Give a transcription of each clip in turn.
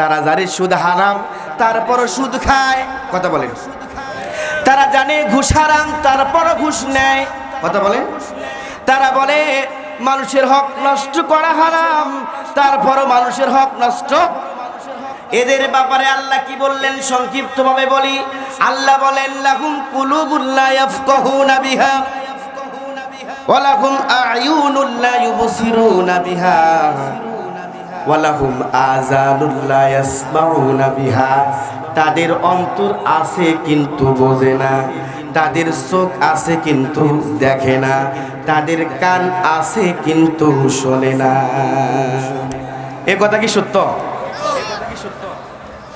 তারা জানে সুদ হারাম, তারপরও সুদ খায়। কথা বলেন। তারা জানে ঘুষ হারাম, তারপরও ঘুষ নেয়। কথা বলেন। তারা বলে মানুষের হক নষ্ট করা হারাম, তারপরও মানুষের হক নষ্ট। এদের ব্যাপারে আল্লাহ কি বললেন সংক্ষিপ্তভাবে বলি। আল্লাহ বলেন লাহুম কুলুবুন লা ইয়াফকাহুনা বিহা ওয়া লাহুম আ'য়ুনুন লা ইউবসিরুনা বিহা ওয়া লাহুম আযানুন লা ইয়াসমাউনা বিহা। তাদের অন্তর আছে কিন্তু বোঝে না, তাদের চোখ আছে কিন্তু দেখে না, তাদের কান আছে কিন্তু শোনে না। এ কথা কি সত্য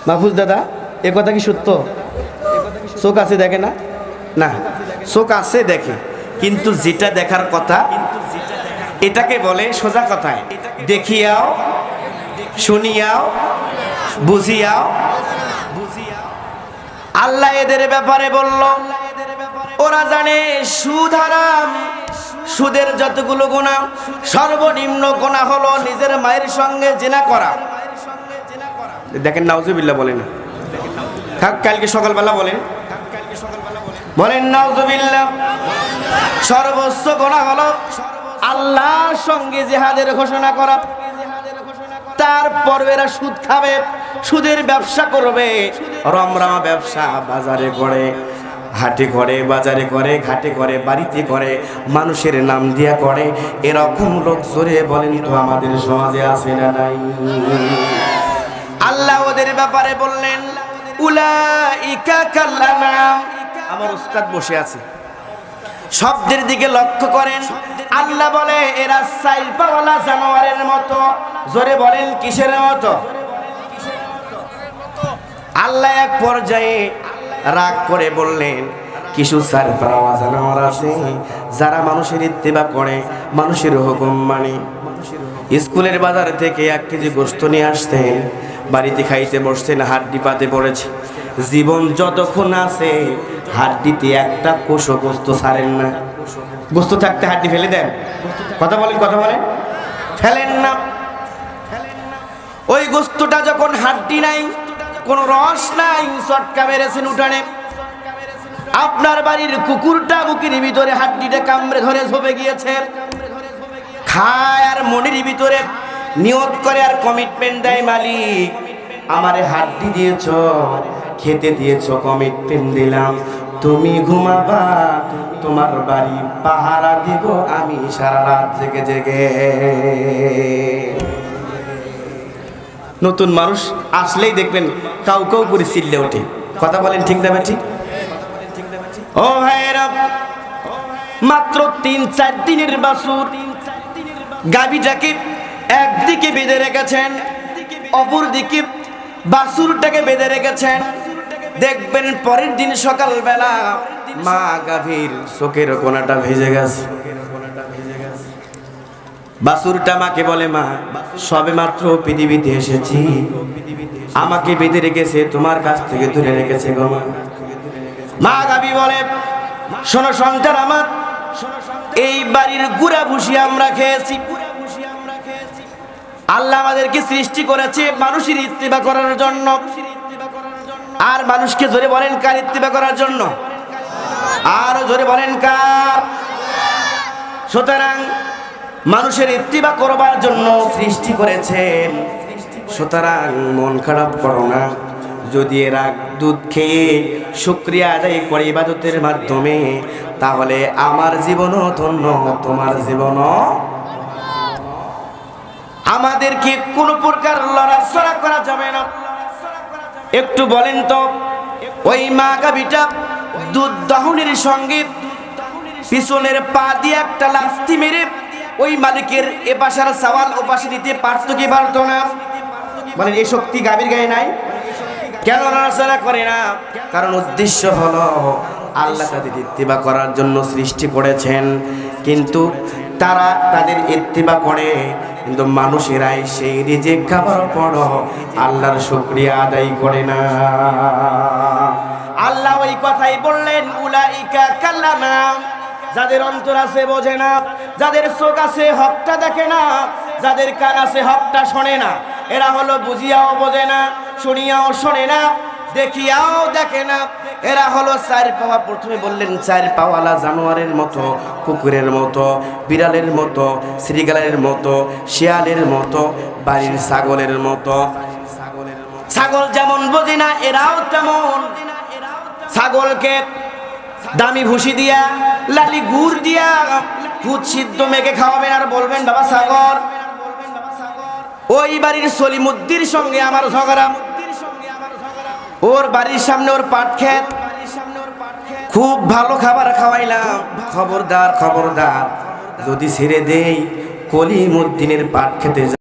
মাহফুজ দাদা? এ কথা কি সত্য? চোখ আছে দেখে না? না, চোখ আছে দেখে, কিন্তু যেটা দেখার কথা এটাকে বলে সোজা কথায় দেখিয়াও শুনিয়াও বুঝিয়াও। আল্লাহ এদের ব্যাপারে বলল ওরা জানে সুদ হারাম, সুদের যতগুলো গুনাহ, সর্বনিম্ন গুনাহ হলো নিজের মায়ের সঙ্গে জিনা করা। দেখেন নাউজুবিল্লাহ বলেন না, কালকে সকালবেলা বলেন নাউজুবিল্লাহ। সর্বোচ্চ গুনাহ হলো আল্লাহর সঙ্গে জিহাদের ঘোষণা করা। তারপর এরা সুদ খাবে, সুদের ব্যবসা করবে, রমরমা ব্যবসা, বাজারে করে, হাটে করে, বাজারে করে, ঘাটে করে, বাড়িতে করে, মানুষের নাম দিয়া করে। এরকম লোক জোরে বলেন তো আমাদের সমাজে আছে না নাই? আল্লাহ ওদের ব্যাপারে বললেন উলাইকা কাল্লানাম। আমার উস্তাদ বসে আছে, শব্দের দিকে লক্ষ্য করেন। আল্লাহ বলে এরা চাইল পাওয়ালা জানোয়ারের মতো। জোরে বলেন কিসের মতো? আল্লাহ এক পর্যায়ে রাগ করে বললেন কিছু চাইল পাওয়া জানোয়ার আছে যারা মানুষের ইত্তেবা করে, মানুষের হুকুম মানে। স্কুলের বাজার থেকে 1 কেজি গোশত নিয়ে আসতেন, বাড়িতে খাইতে বসতেন, হাড্ডি পাতে পড়েছে। জীবন যতক্ষণ আছে হাড্ডিতে একটা কোষও গোশত ছাড়েন না। গোশত থাকতে হাড্ডি ফেলে দেন? কথা বলেন, কথা বলেন। ফেলেন না। ওই গোশতটা যখন হাড্ডি নাই, কোনো রস নাই, চটকা মেরেছেন উঠানে, আপনার বাড়ির কুকুরটা বুকের ভিতরে হাড্ডিটা কামড়ে ধরে ঝোপে গিয়েছে, খায় আর মনের ভিতরে নিয়ত করে আর কমিটমেন্ট দেয়, মালিক আমারে হাড্ডি দিয়েছ, খেতে দিয়েছ, কমিটমেন্ট দিলাম, তুমি ঘুমাবা, তোমার বাড়ি পাহারা দিব আমি সারা রাত জেগে জেগে। নতুন মানুষ আসলেই দেখবেন কাউ কাউ করে চিল্লে ওঠে। কথা বলেন ঠিক না ঠিক? ও ভাইরা, মাত্র 3-4 দিনের বাছুর গাভীটাকে একদিকে বেঁধে রেখেছেন, অপর দিকে বাছুরটাকে বেঁধে রেখেছেন। দেখবেন পরের দিন সকালবেলা মা গাভীর চোখের কোনাটা ভেজে গেছে। বাছুরটা মাকে বলে মা সবে মাত্র পৃথিবীতে এসেছি, আমাকে বেঁধে রেখেছে, তোমার কাছ থেকে দূরে রেখেছে গো মা। মা গাভী বলে শোনো সন্তান আমার, এই বাড়ির গুড়া ভুসি আমরা খেয়েছি। আল্লাহ আমাদেরকে সৃষ্টি করেছে মানুষের ইত্তেবা করার জন্য। আর মানুষকে জোরে বলেন কার ইত্তেবা করার জন্য? আর জোরে বলেন কার? সুতরাং মানুষের ইত্তেবা করবার জন্য সৃষ্টি করেছেন। সুতরাং মন খারাপ করো না, যদি এরা দুধ খেয়ে শুকরিয়া আদায় করে ইবাদতের মাধ্যমে, তাহলে আমার জীবনও ধন্য, তোমার জীবনও। আমাদেরকে কোনো প্রকার লড়াচড়া করা যাবে না। একটু বলেন তো, ওই মা গাভীটা দুধ দহনের সঙ্গে পিছনের পা দিয়ে একটা লাথি মেরে ওই মালিকের এ পাশার সওয়াল ও পাশে দিতে পারতো কি পারতো না? বলেন এই শক্তি গাভীর গায়ে নাই? কেন লড়াচড়া করে না? কারণ উদ্দেশ্য হলো আল্লাহ তাদের ইত্তেবা করার জন্য সৃষ্টি করেছেন, কিন্তু তারা তাদের ইত্তেবা করে, কিন্তু মানুষেরাই সেই রিজিক খাবার পরও আল্লাহর শুকরিয়া আদায় করে না। আল্লাহ ওই কথাই বললেন উলাইকা কাল্লানাম। যাদের অন্তর আছে বোঝে না, যাদের চোখ আছে হকটা দেখে না, যাদের কান আছে হকটা শোনে না, এরা হলো বুঝিয়াও বোঝে না, শুনিয়াও শোনে না, দেখিয়াও দেখে না। এরা হলো চার পাওয়া, প্রথমে বললেন চার পাওয়ালা জানোয়ারের মতো, কুকুরের মতো, বিড়ালের মতো, শ্রীগালের মতো, শিয়ালের মতো, বাড়ির ছাগলের মতো। ছাগল যেমন বোঝে না এরাও তেমন। ছাগলকে দামি ভুসি দিয়া, লালি গুড় দিয়া দুধ সিদ্ধ মেখে খাওয়াবেন আর বলবেন বাবা ছাগল। ওই বাড়ির সলিমুদ্দির সঙ্গে আমার ঝগড়া, ওর বাড়ির সামনে ওর পাট ক্ষেত, খুব ভালো খাবার খাওয়াইলাম, খবরদার খবরদার যদি ছেড়ে দেই কলিমুদ্দিনের পাট খেতে